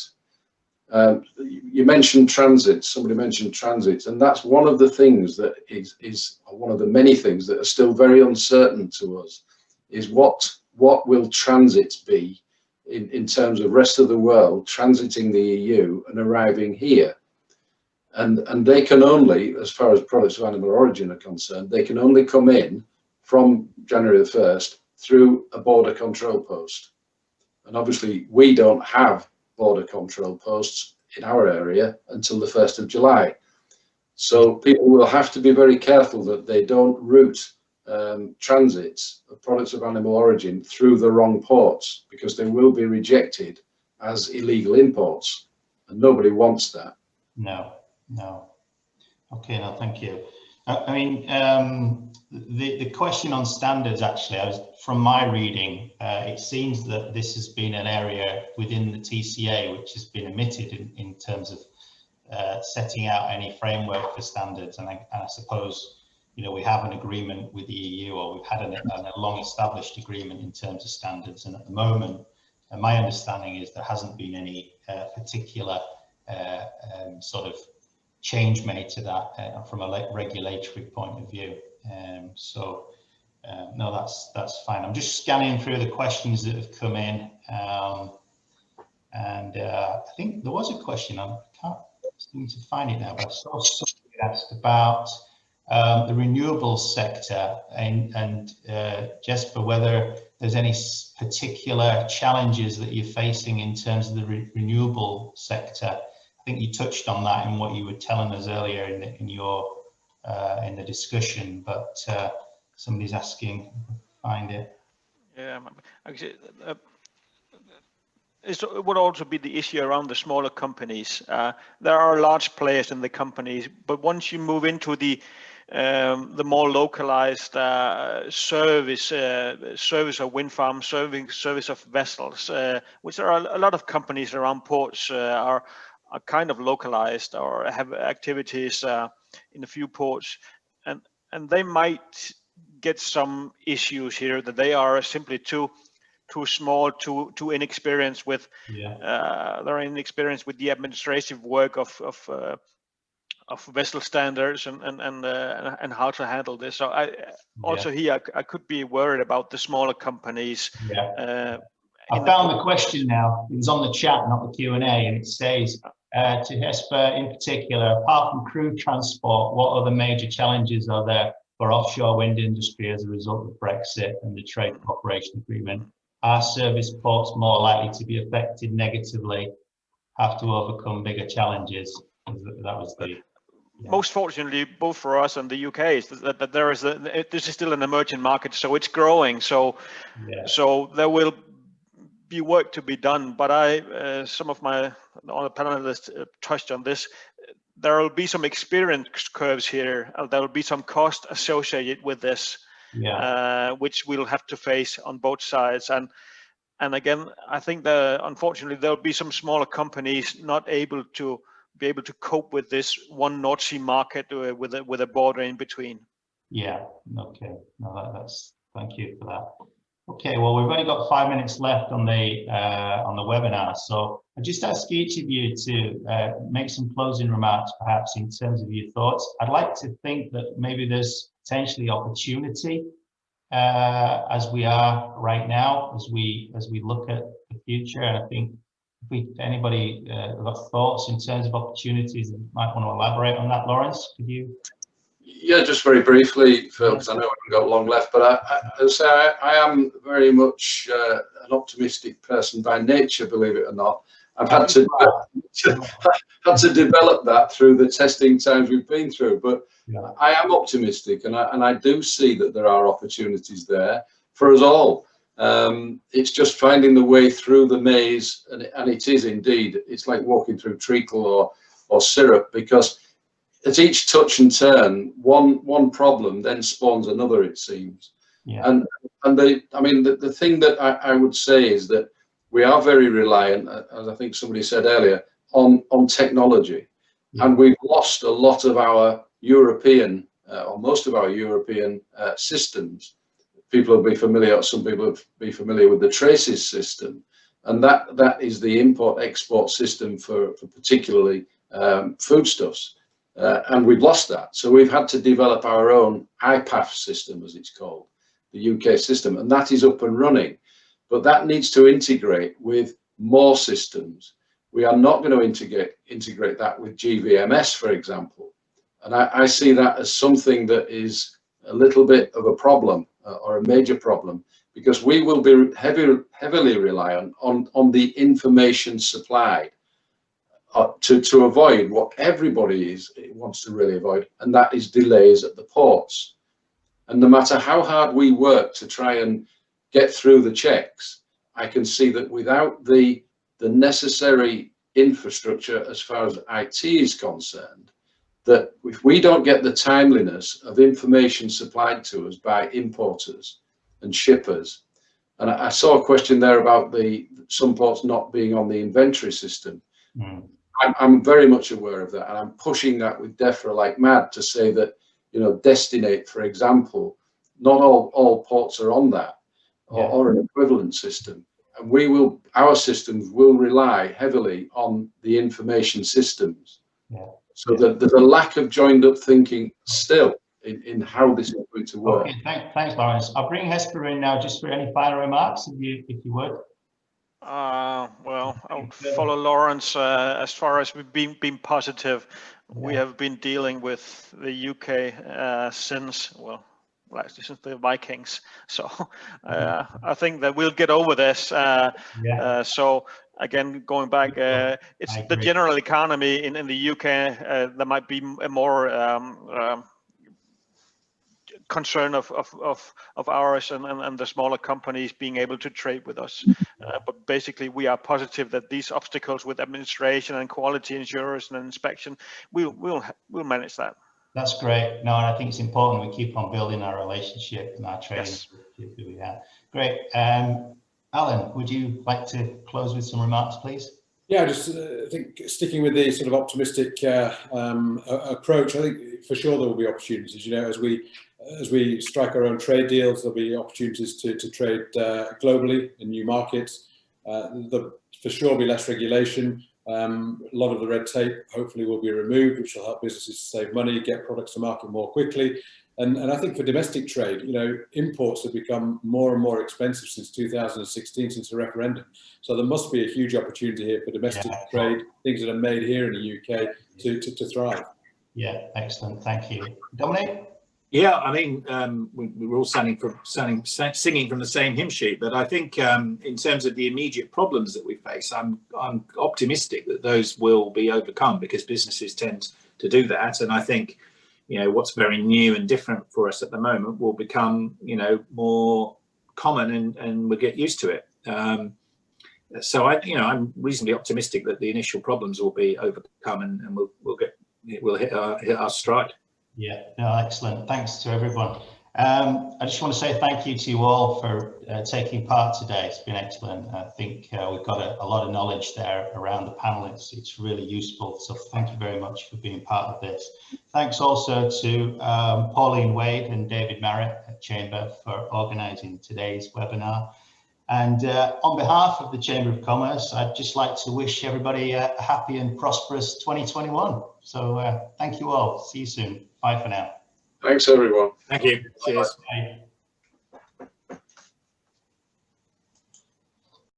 You mentioned transits, somebody mentioned transits, and that's one of the things that is one of the many things that are still very uncertain to us, is what will transits be in terms of rest of the world transiting the EU and arriving here. And they can only, as far as products of animal origin are concerned, they can only come in from January the 1st through a border control post. And obviously we don't have border control posts in our area until the 1st of July. So people will have to be very careful that they don't route transits of products of animal origin through the wrong ports, because they will be rejected as illegal imports, and nobody wants that. No. Okay, no, thank you. I mean, the question on standards, actually, from my reading, it seems that this has been an area within the TCA which has been omitted in terms of setting out any framework for standards. And I suppose, you know, we have an agreement with the EU, or we've had a long established agreement in terms of standards. And at the moment, my understanding is there hasn't been any particular sort of change made to that from a regulatory point of view. No, that's fine. I'm just scanning through the questions that have come in, and I think there was a question, I can't seem to find it now, but I saw somebody asked about the renewables sector, and Jesper, whether there's any particular challenges that you're facing in terms of the renewable sector. I think you touched on that in what you were telling us earlier in the discussion, but somebody's asking, find it. Yeah, actually, it would also be the issue around the smaller companies. There are large players in the companies, but once you move into the more localized service of wind farms, service of vessels, which there are a lot of companies around ports are kind of localized or have activities in a few ports, and they might get some issues here that they are simply too small, too inexperienced with. They're inexperienced with the administrative work of vessel standards and how to handle this. So also here I could be worried about the smaller companies. I found the question now. It was on the chat, not the Q&A, and it says, to Jesper in particular, apart from crew transport, what other major challenges are there for offshore wind industry as a result of Brexit and the trade cooperation agreement? Are service ports more likely to be affected negatively, have to overcome bigger challenges? That was the... Most fortunately, both for us and the UK, is that there is this is still an emerging market, so it's growing. So there will be work to be done. But some of my other panelists touched on this. There will be some experience curves here. There will be some cost associated with this, which we'll have to face on both sides. And again, I think that unfortunately there'll be some smaller companies not able to cope with this one North Sea market with a border in between. Yeah. Okay. No, that's thank you for that. Okay. Well, we've only got 5 minutes left on the webinar, so I just ask each of you to make some closing remarks, perhaps in terms of your thoughts. I'd like to think that maybe there's potentially opportunity as we are right now, as we look at the future. And I think if anybody got thoughts in terms of opportunities, you might want to elaborate on that. Lawrence, could you? Yeah, just very briefly, Phil, because I know I haven't got long left, but I am very much an optimistic person by nature, believe it or not. I've had to develop that through the testing times we've been through, but yeah. I am optimistic, and I do see that there are opportunities there for us all. It's just finding the way through the maze, and it is indeed. It's like walking through treacle or syrup, because at each touch and turn, one problem then spawns another, it seems. Yeah. And the thing that I would say is that we are very reliant, as I think somebody said earlier, on technology. Yeah. And we've lost a lot of our European, or most of our European systems. People will be familiar, some people will be familiar with the traces system. And that is the import-export system for particularly foodstuffs. And we've lost that. So we've had to develop our own IPAF system, as it's called, the UK system, and that is up and running. But that needs to integrate with more systems. We are not going to integrate that with GVMS, for example. And I see that as something that is a little bit of a problem, or a major problem, because we will be heavily reliant on the information supplied to avoid what everybody wants to really avoid, and that is delays at the ports. And no matter how hard we work to try and get through the checks, I can see that without the necessary infrastructure as far as IT is concerned, that if we don't get the timeliness of information supplied to us by importers and shippers, and I saw a question there about some ports not being on the inventory system. Mm. I'm very much aware of that, and I'm pushing that with DEFRA like mad to say that, Destinate, for example, not all ports are on that, or an equivalent system. And our systems will rely heavily on the information systems. Yeah. So that there's a lack of joined up thinking still in how this is going to work. Okay, thanks, Lawrence. I'll bring Hesper in now just for any final remarks, if you would. Well, I would follow Lawrence as far as we've been positive. Yeah. We have been dealing with the UK since the Vikings. So I think that we'll get over this. So again, going back, it's the general economy in the UK that might be a more concern of ours and the smaller companies being able to trade with us. But basically, we are positive that these obstacles with administration and quality assurance and inspection, we'll manage that. That's great. No, and I think it's important we keep on building our relationship and our trading. Yes. Yeah. Great. Alan, would you like to close with some remarks, please? Yeah, just I think sticking with the sort of optimistic approach, I think for sure there will be opportunities. As we strike our own trade deals, there'll be opportunities to trade globally in new markets. There'll for sure be less regulation. A lot of the red tape hopefully will be removed, which will help businesses to save money, get products to market more quickly. And I think for domestic trade, imports have become more and more expensive since 2016, since the referendum. So there must be a huge opportunity here for domestic trade, things that are made here in the UK to thrive. Yeah, excellent. Thank you. Dominic? Yeah, I mean, we're all singing from the same hymn sheet, but I think in terms of the immediate problems that we face, I'm optimistic that those will be overcome, because businesses tend to do that. And I think, what's very new and different for us at the moment will become, more common, and we'll get used to it. So I'm reasonably optimistic that the initial problems will be overcome, and we'll hit our stride. Yeah, no, excellent. Thanks to everyone. I just want to say thank you to you all for taking part today. It's been excellent. I think we've got a lot of knowledge there around the panel. It's really useful. So thank you very much for being part of this. Thanks also to Pauline Wade and David Merritt at Chamber for organising today's webinar. And on behalf of the Chamber of Commerce, I'd just like to wish everybody a happy and prosperous 2021. So thank you all. See you soon. Bye for now. Thanks, everyone. Thank you. Cheers. Bye.